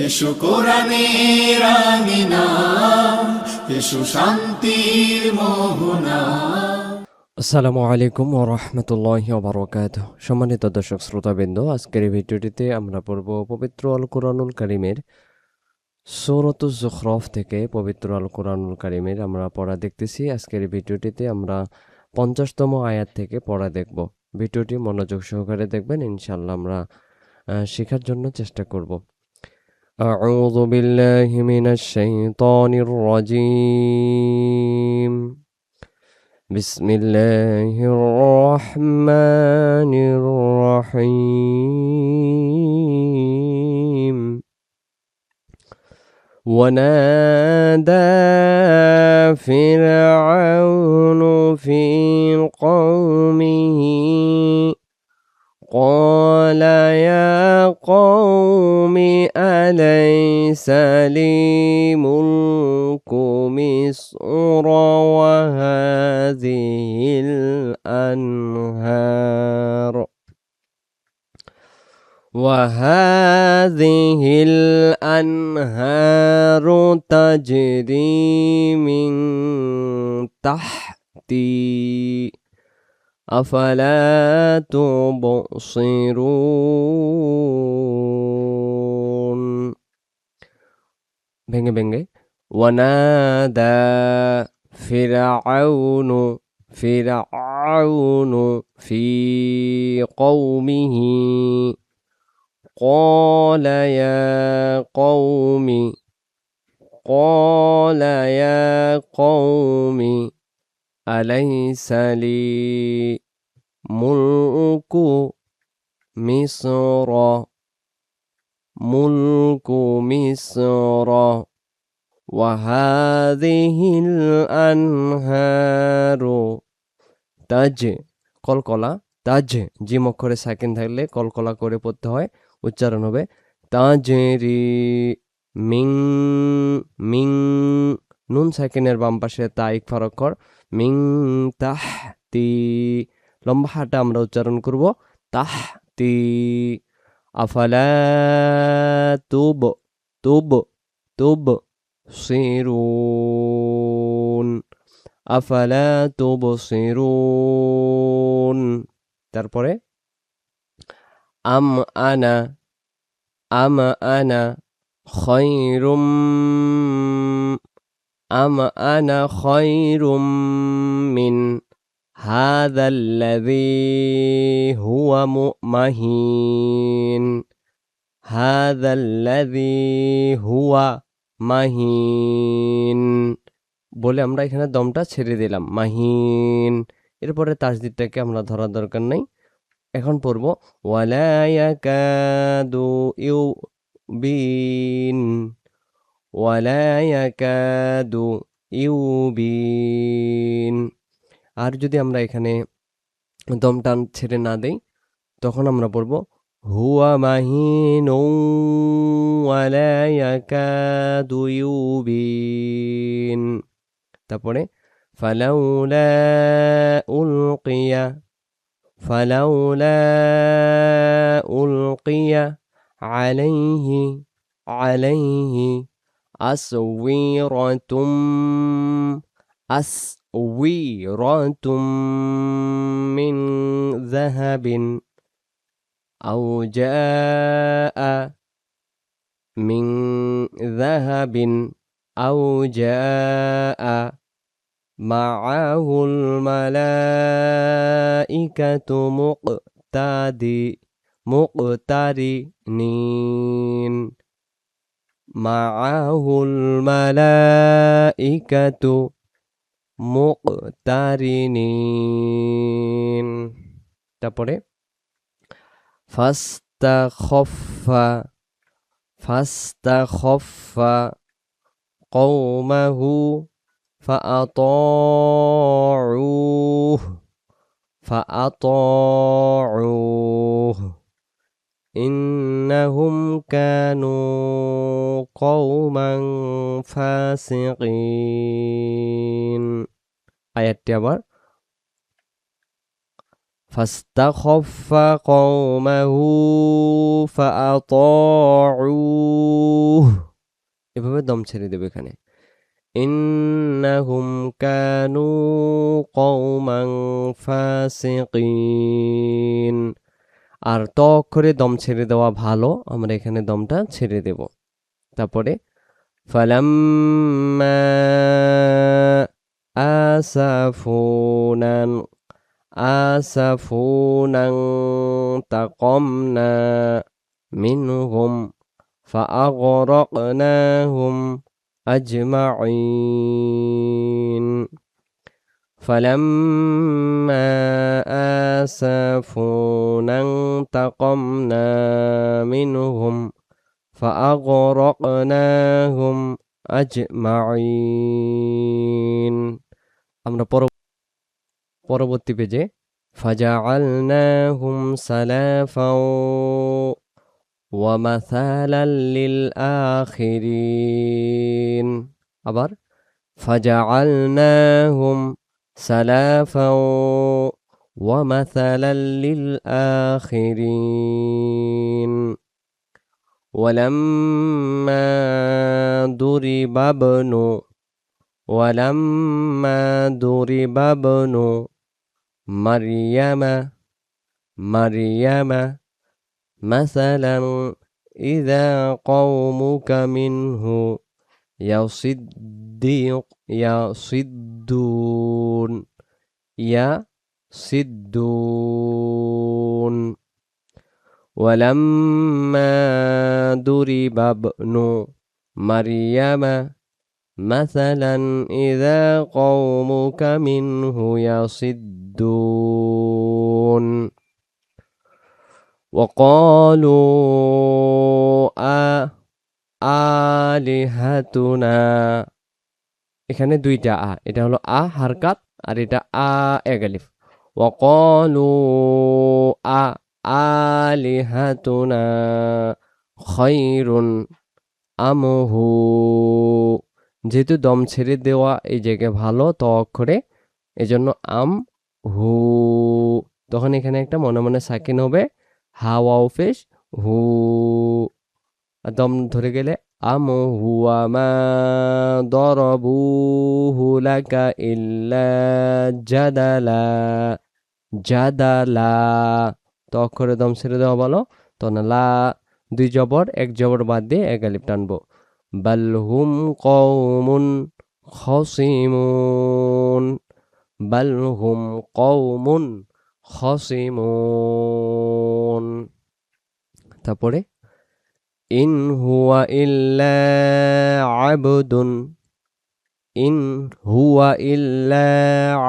এসো কোরআনের আঙিনা, এসো শান্তির মোহনা। আসসালামু আলাইকুম ওয়া রাহমাতুল্লাহি ওয়া বারাকাতুহু। সম্মানিত দর্শক শ্রোতাবৃন্দ, আজকের এই ভিডিওটিতে আমরা পড়ব পবিত্র আল কোরআনুল কারীমের সূরাতুজ যুখরাফ থেকে। পবিত্র আল কোরআনুল কারীমের আমরা পড়া দেখতেছি। আজকের এই ভিডিওটিতে আমরা 50তম আয়াত থেকে পড়া দেখব। ভিডিওটি মনোযোগ সহকারে দেখবেন, ইনশাআল্লাহ আমরা শেখার জন্য চেষ্টা করব। আউযু বিল্লাহি মিনাশ শাইতানির রাজীম। بسم الله الرحمن الرحيم. ونادى فرعون في قومه قال يا قوم أليس لي ملك مصر وهذه الأنهار تجري من تحتي أفلا تبصرون. ভেঙে ভেঙে ওয়ানাদা ফিরআউন ফি কওমিহি قال يا قوم أليس لي ملك مصر وهذه الأنهار কলকলা তাজ, জিম অক্ষরে সাকিন থাকলে কলকলা করে পড়তে হয়, উচ্চারণ হবে তাজরি মিং মিং। নুন সাকিনের বাম পাশে তা ইকফার অক্ষর, মিং তাহতি। লম্বা হাটা আমরা উচ্চারণ করব তাহতি। আফালা তুব তুব তুব সিরুন আফালা তুবসিরুন। তারপরে আম আনা খায়রুম মিন হাযাল্লাযী হুয়া মাহিন বলে আমরা এখানে দমটা ছেড়ে দিলাম, মাহিন। এরপরে তাসদীদটাকে আমরা ধরার দরকার নাই। এখন পড়ব ওয়ালা ইয়াকাদু ইউবিন। আর যদি আমরা এখানে দমটা ছেড়ে না দেই, তখন আমরা পড়ব হুয়া মাহিনু ওয়ালা ইয়াকাদু ইউবিন। তারপরে ফালাউলা উলকিয়া আলাইহি আসওয়িরাতুম মিন যাহাবিন আও জাআ মাআহুল মালাইকাতু মুকতারিনিন মাআহুল মালাইকাতু মুকতারিনিন। তারপরে ফাস্তাখফা কওমাহু فأطاعوه إنهم كانوا قوما فاسقين. আয়াতটি আবার فاستخف قومه فأطاعوه হবে দম ছেড়ে দেবে এখানে। ইন্নাহুম কানু কওমান ফাসিকিন। আর ত অক্ষরে দম ছেড়ে দেওয়া ভালো, আমরা এখানে দমটা ছেড়ে দেব। তারপরে ফালাম্মা আসাফুনান আসাফুনান তাকামনা মিনহুম ফাআগরাকনাহুম আজমাইন। فلما آسفونا انتقمنا منهم فأغرقناهم أجمعين। আমরা পরবর্তী পেজে فجعلناهم سلفا ومثلا للآخرين। আবার فجعلناهم سلفا ومثلا للآخرين ولما ضرب ابن مريم مثلا إذا قومك منه يصدون ولما ضرب ابن مريم مثلا إذا قومك منه يصدون وقالوا আলিহাতুনা। এখানে দুইটা এটা হলো হারকাত আর এটা এক আলিফ। ওয়াকালু আলিহাতুনা খায়রুন আমহু। যেহেতু দম ছেড়ে দেওয়া এই জায়গায় ভালো ত অক্ষরে, এজন্য আম হু, তখন এখানে একটা মনে মনে সাকিন হবে, হা ওয়াও পেশ হু, দম ধরে গেলে আম হুয়া মা দরবুহু লাকা ইল্লা জাদালা। তো অক্ষরে দম ছেড়ে দেওয়া ভালো, তো না লা দুই জবর এক জবর বাদ দিয়ে এক আলিফ টানবো। বালহুম কওমুন খসিমুন, বালহুম কওমুন খসিমুন। তারপরে ইন হুয়া ইল্লা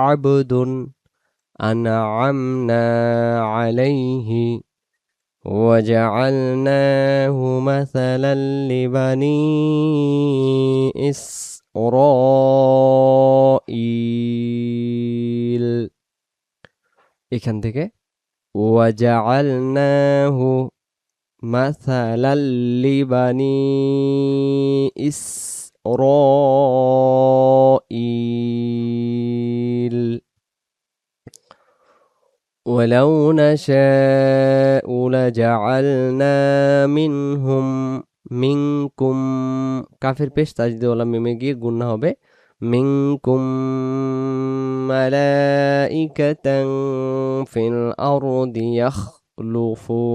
আবদুন আনআমনা আলাইহি وجعلناه مثلا لبني إسرائيل। এখান থেকে وجعلناه مثلا لبني إسرائيل ولو نشاء لجعلنا মিনকুম কাফের পেশ তাজদিদ ওয়ালা মিমে গিয়ে গুণনা হবে মিনকুম মালাইকাতান ফিল আরদি ইয়াখলুফুন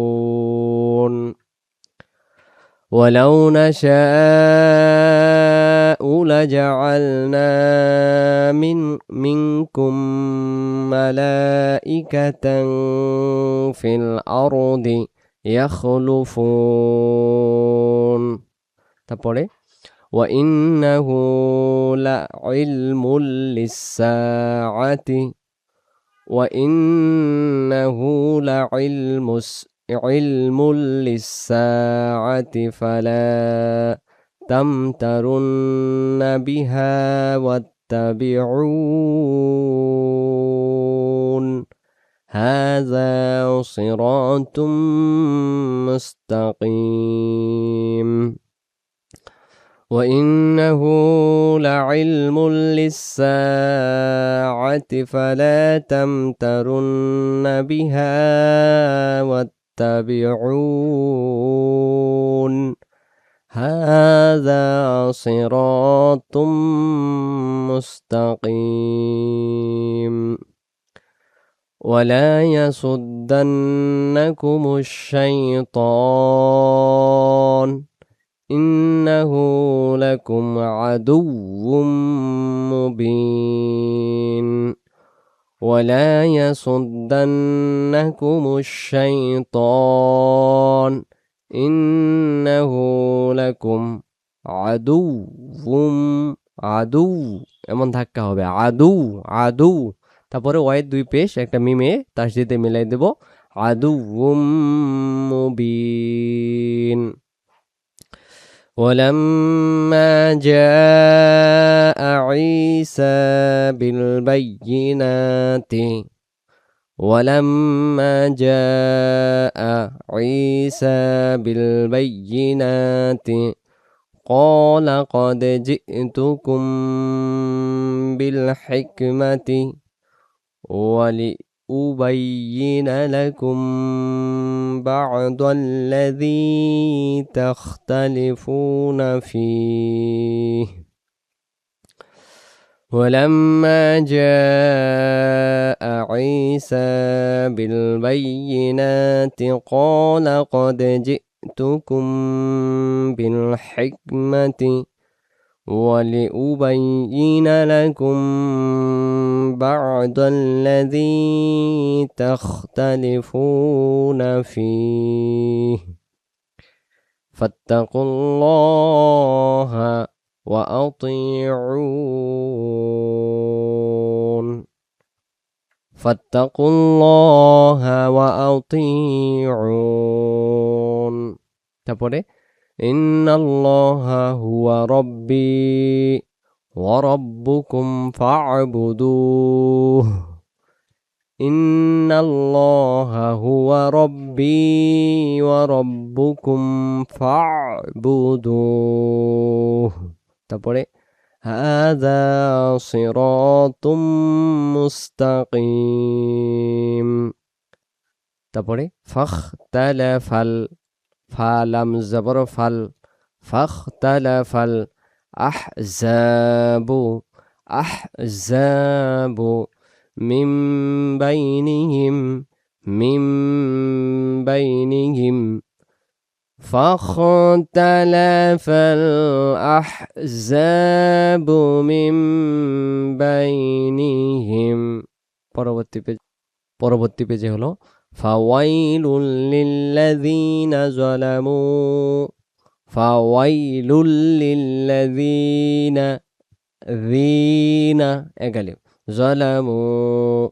ولو نشاء لجعلنا منكم ملائكة في الأرض يخلفون। তারপরে وإنه لعلم للساعة وإنه علم للساعة فلا تمترن بها واتبعون هذا صراط مستقيم وإنه لعلم للساعة فلا تمترن بها واتبعون هذا صراط مستقيم ولا يصدنكم الشيطان إنه لكم عدو مبين ولا يصدنكم الشيطان إنه لكم عدو এমন ধাক্কা হবে আদু তারপরে ওয়াইয়ের দুই পেশ একটা মিমে তাসদিদে মিলাই দেব আদুউম মুবিন ولما جاء عيسى بالبينات ولما جاء عيسى بالبينات قال قد جئتكم بالحكمة ولأبين لكم بعض الذي تختلفون فيه ولما جاء عيسى بالبينات قال قد جئتكم بالحكمة ولأبين لكم بعض الذي تختلفون فيه فاتقوا الله وأطيعون فاتقوا الله وأطيعون তারপরে إن الله هو ربي وربكم فاعبدوه إن الله هو ربي وربكم فاعبدوه তারপরে هذا صراط مستقيم তারপরে فاختلف ফালাম জবর ফাল ফাখতালাফাল আহজাবু মিন বাইনিহিম ফাখতালাফাল আহজাবু মিন বাইনিহিম পরবর্তী পেজে হলো فويل للذين ظلموا فويل للذين ظلموا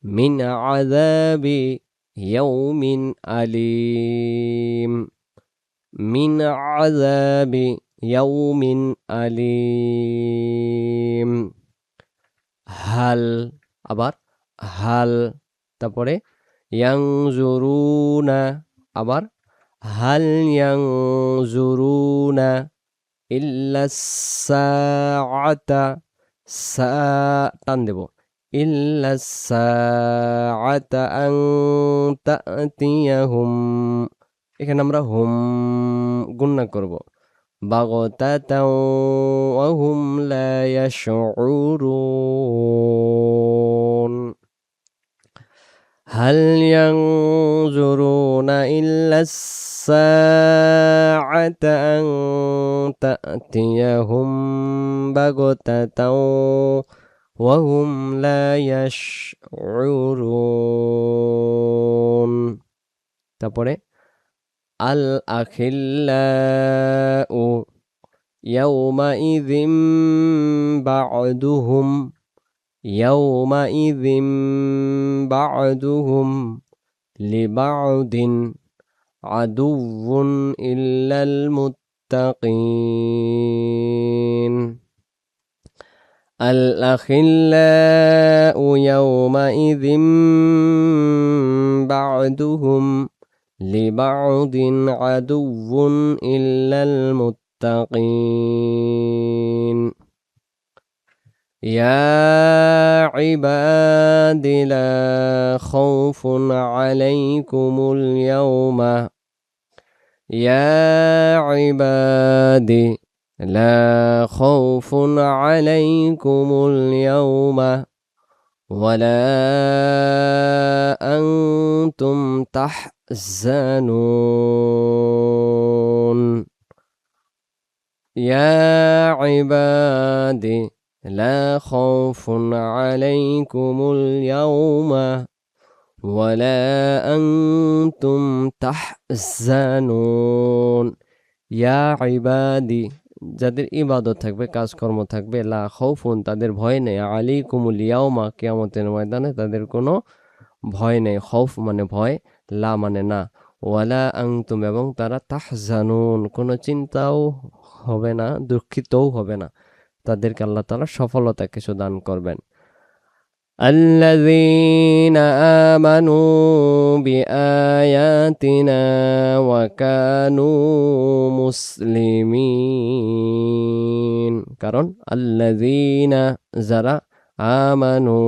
من عذاب يوم أليم من عذاب يوم أليم هل তারপরে ইয়াংজুরুনা আবার হাল ইয়াংজুরুনা ইল্লাস-সাআতা টান দেব ইল্লাস-সাআতা আন তা'তিয়াহুম এখানে আমরা হুম গুণনা করব বাগতাতাও ওয়া হুম লা ইয়াশউরুন هل ينظرون إلا الساعة أن تأتيهم بغتة وهم لا يشعرون তারপরে আল আখিল্লাউ ইয়াউমাইযিম বা'দুহুম يومئذ بعضهم لبعض عدو إلا المتقين الأخلاء يومئذ بعضهم لبعض عدو إلا المتقين يا عباد لا خوف عليكم اليوم يا عبادي لا خوف عليكم اليوم ولا أنتم تحزنون يا عبادي لا خوف عليكم اليوم ولا أنتم تحزنون ইয়া ইবাদি, যাদের ইবাদত থাকবে, কাজকর্ম থাকবে, লা খাউফুন, তাদের ভয় নেই, আলাইকুমুল ইয়াউমা, কিয়ামতের ময়দানে তাদের কোনো ভয় নেই। খৌফ মানে ভয়, লা মানে না, ওয়ালা আনতুম, এবং তারা তাহজানুন, কোনো চিন্তাও হবে না, দুঃখিতও হবে না, তাদেরকে আল্লাহ তাআলা সফলতা কিছু দান করবেন। الذين آمنوا بآياتنا وكانوا মুসলিমিন, কারণ আল্লাযীনা, যারা, আমানু,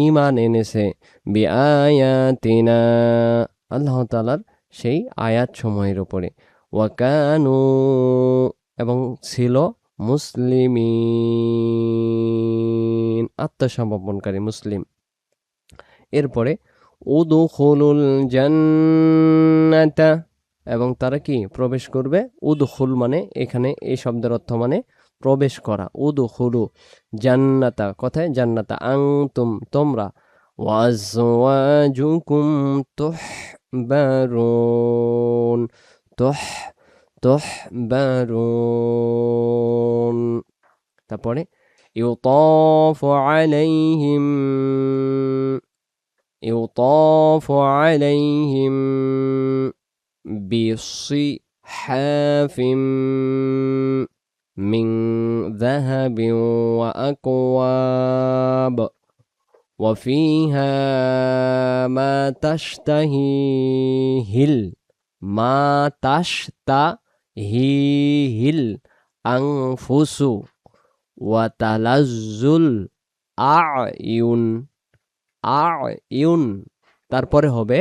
ঈমান এনেছে, বিআয়াতিনা, আল্লাহ তাআলার সেই আয়াত সমূহের উপরে, ওয়াকানু, এবং ছিল, মুসলিমিন, আত্মসমর্পণকারী, মুসলিম। এরপরে উদখুলুল জান্নাতা, এবং তারা কি প্রবেশ করবে। উদখুল মানে এখানে এই শব্দের অর্থ মানে প্রবেশ করা। উদখুলু জান্নাতা, কথায় জান্নাতা, আনতুম, তোমরা, ওয়াজওয়াজুকুম তুহবারুন, তুহবারুন। তারপরে ইউতাফু আলাইহিম, ইউতাফু আলাইহিম বিসিহাফিম মিন যাহাবিন ওয়া আকওয়াব وفيها ما تشتهيه الأنفس وتلذ الأعين, তারপরে হবে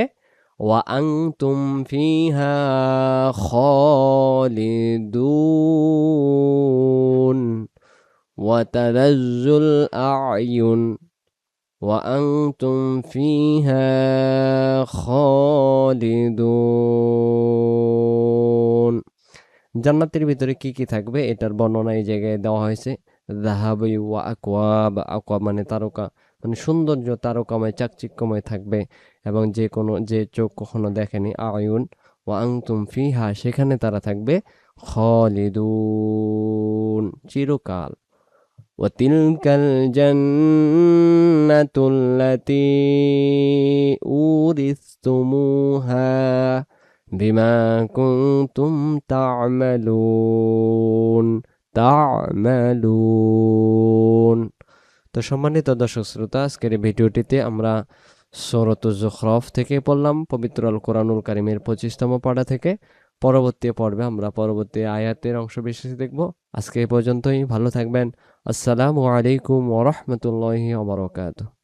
وأنتم فيها خالدون وتلذ الأعين وأنتم فيها خالدون। জান্নাতের ভিতরে কি কি থাকবে এটার বর্ণনা এই জায়গায় দেওয়া হয়েছে। যাহাবি ওয়া আকওয়াব, আকওয়াব মানে তারকা, মানে সৌন্দর্য, তারকাময়, চাকচিক্যময় থাকবে, এবং যে চোখ কখনো দেখেনি, আয়ুন, ওয়া আনতুম ফিহা, সেখানে তারা থাকবে, খালিদুন, চিরকাল। وتلك الجنة التي أورثتموها بما كنتم تعملون। তো সম্মানিত দর্শক শ্রোতা, আজকের এই ভিডিওটিতে আমরা সূরাতুজ যুখরাফ থেকে পড়লাম, পবিত্র আল কোরআনুল কারীমের 25তম পারা থেকে। পরবর্তী পর্বে আমরা পরবর্তী আয়াতের অংশ বিশেষ দেখব। আজকে এই পর্যন্তই, ভালো থাকবেন। আসসালামু আলাইকুম ওয়া রাহমাতুল্লাহি ওয়া বারাকাতুহু।